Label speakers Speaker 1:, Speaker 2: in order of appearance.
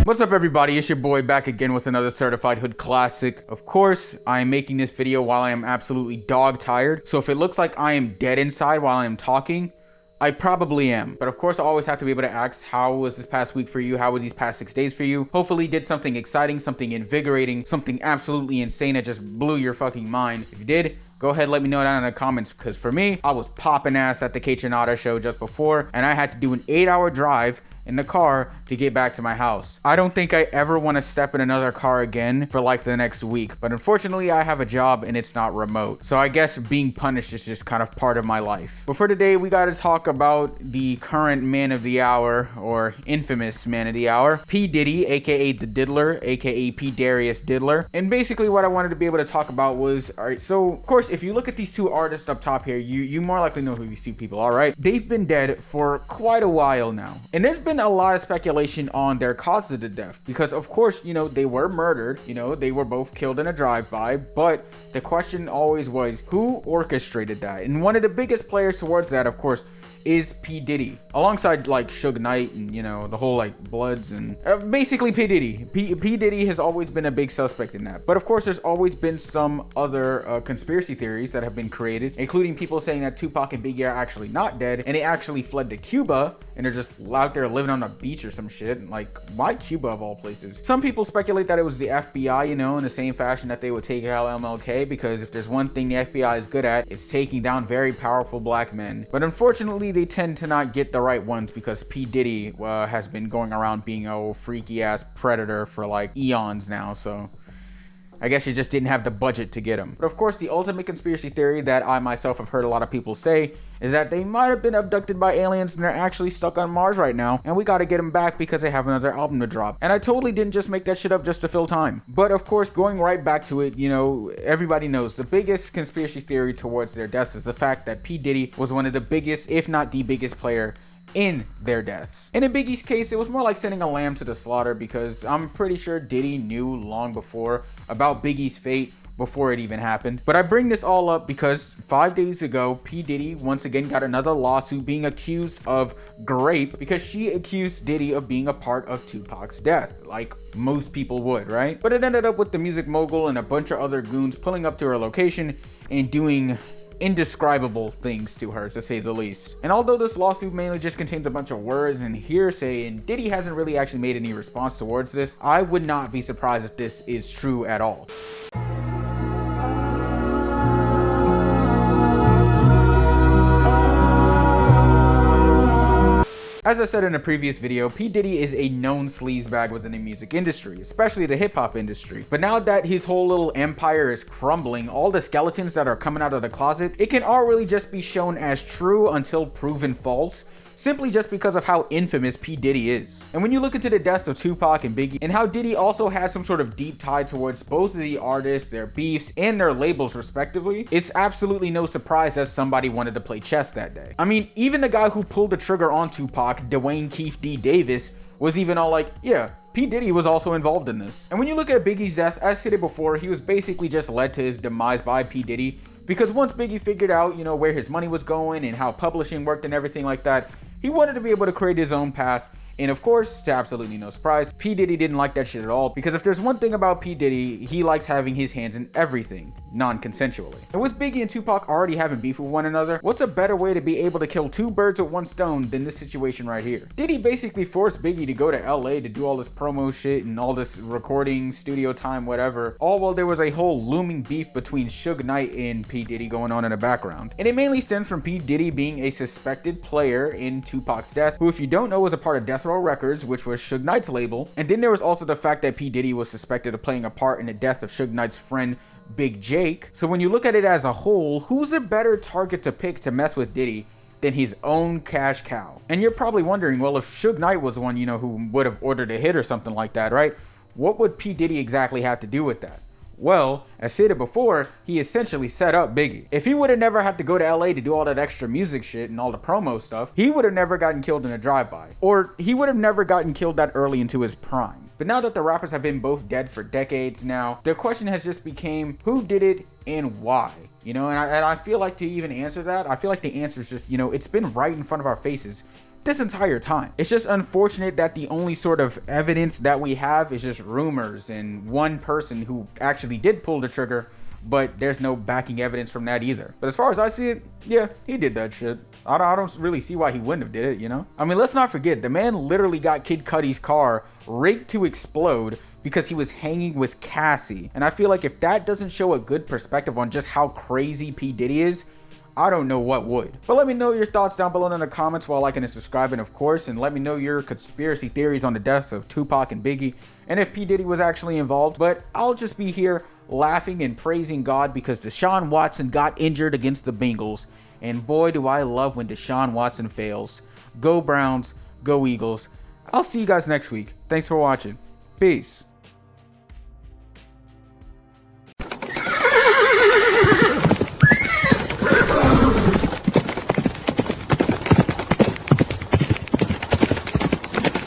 Speaker 1: What's up, everybody? It's your boy back again with another certified hood classic. Of course, I am making this video while I am absolutely dog tired. So if it looks like I am dead inside while I am talking, I probably am. But of course, I always have to be able to ask, how was this past week for you? How were these past 6 days for you? Hopefully did something exciting, something invigorating, something absolutely insane that just blew your fucking mind. If you did, go ahead, let me know down in the comments, because for me, I was popping ass at the Kaytranada show just before, and I had to do an 8-hour drive in the car to get back to my house. I don't think I ever want to step in another car again for like the next week, but unfortunately I have a job and it's not remote. So I guess being punished is just kind of part of my life. But for today, we got to talk about the current man of the hour, or infamous man of the hour, P. Diddy, aka the Diddler, aka P. Darius Diddler. And basically what I wanted to be able to talk about was, all right, so of course, if you look at these two artists up top here, you more likely know who these two people are, right? They've been dead for quite a while now. And there's been a lot of speculation on their causes of death, because of course, you know, they were murdered, you know, they were both killed in a drive-by, but the question always was, who orchestrated that? And one of the biggest players towards that, of course, is P. Diddy, alongside like Suge Knight and, you know, the whole like Bloods and basically P. Diddy. P. Diddy has always been a big suspect in that. But of course, there's always been some other conspiracy theories that have been created, including people saying that Tupac and Biggie are actually not dead and they actually fled to Cuba and they're just out there living on a beach or some shit. And like, why Cuba of all places? Some people speculate that it was the FBI, you know, in the same fashion that they would take out MLK, because if there's one thing the FBI is good at, it's taking down very powerful black men. But unfortunately, they tend to not get the right ones, because P. Diddy has been going around being a freaky ass predator for like eons now, so I guess you just didn't have the budget to get him. But of course, the ultimate conspiracy theory that I myself have heard a lot of people say is that they might have been abducted by aliens and they're actually stuck on Mars right now, and we got to get them back because they have another album to drop. And I totally didn't just make that shit up just to fill time. But of course, going right back to it, you know, everybody knows the biggest conspiracy theory towards their deaths is the fact that P. Diddy was one of the biggest, if not the biggest player in their deaths. And in Biggie's case, it was more like sending a lamb to the slaughter, because I'm pretty sure Diddy knew long before about Biggie's fate before it even happened. But I bring this all up because 5 days ago, P. Diddy once again got another lawsuit being accused of grape, because she accused Diddy of being a part of Tupac's death, like most people would, right? But it ended up with the music mogul and a bunch of other goons pulling up to her location and doing indescribable things to her, to say the least. And although this lawsuit mainly just contains a bunch of words and hearsay, and Diddy hasn't really actually made any response towards this, I would not be surprised if this is true at all. As I said in a previous video, P. Diddy is a known sleazebag within the music industry, especially the hip-hop industry. But now that his whole little empire is crumbling, all the skeletons that are coming out of the closet, it can all really just be shown as true until proven false, simply just because of how infamous P. Diddy is. And when you look into the deaths of Tupac and Biggie, and how Diddy also has some sort of deep tie towards both of the artists, their beefs, and their labels respectively, it's absolutely no surprise that somebody wanted to play chess that day. I mean, even the guy who pulled the trigger on Tupac, Dwayne Keefe D. Davis, was even all like, yeah, P. Diddy was also involved in this. And when you look at Biggie's death, as stated before, he was basically just led to his demise by P. Diddy, because once Biggie figured out, you know, where his money was going and how publishing worked and everything like that, he wanted to be able to create his own path. And of course, to absolutely no surprise, P. Diddy didn't like that shit at all, because if there's one thing about P. Diddy, he likes having his hands in everything, non-consensually. And with Biggie and Tupac already having beef with one another, what's a better way to be able to kill two birds with one stone than this situation right here? Diddy basically forced Biggie to go to LA to do all this promo shit and all this recording, studio time, whatever, all while there was a whole looming beef between Suge Knight and P. Diddy going on in the background. And it mainly stems from P. Diddy being a suspected player in Tupac's death, who, if you don't know, was a part of Death Row Records, which was Suge Knight's label. And then there was also the fact that P. Diddy was suspected of playing a part in the death of Suge Knight's friend Big Jake. So when you look at it as a whole, who's a better target to pick to mess with Diddy than his own cash cow? And you're probably wondering, well, if Suge Knight was the one, you know, who would have ordered a hit or something like that, right? What would P. Diddy exactly have to do with that? Well, as stated before, he essentially set up Biggie. If he would have never had to go to LA to do all that extra music shit and all the promo stuff, he would have never gotten killed in a drive-by. Or he would have never gotten killed that early into his prime. But now that the rappers have been both dead for decades now, the question has just became, who did it and why? You know, and I feel like to even answer that, I feel like the answer is just, you know, it's been right in front of our faces this entire time. It's just unfortunate that the only sort of evidence that we have is just rumors and one person who actually did pull the trigger, but there's no backing evidence from that either. But as far as I see it, yeah, he did that shit. I don't really see why he wouldn't have did it, you know? I mean, let's not forget, the man literally got Kid Cudi's car rigged to explode because he was hanging with Cassie. And I feel like if that doesn't show a good perspective on just how crazy P. Diddy is, I don't know what would. But let me know your thoughts down below in the comments while liking and subscribing, of course, and let me know your conspiracy theories on the deaths of Tupac and Biggie, and if P. Diddy was actually involved. But I'll just be here laughing and praising God because Deshaun Watson got injured against the Bengals, and boy do I love when Deshaun Watson fails. Go Browns, go Eagles. I'll see you guys next week. Thanks for watching. Peace.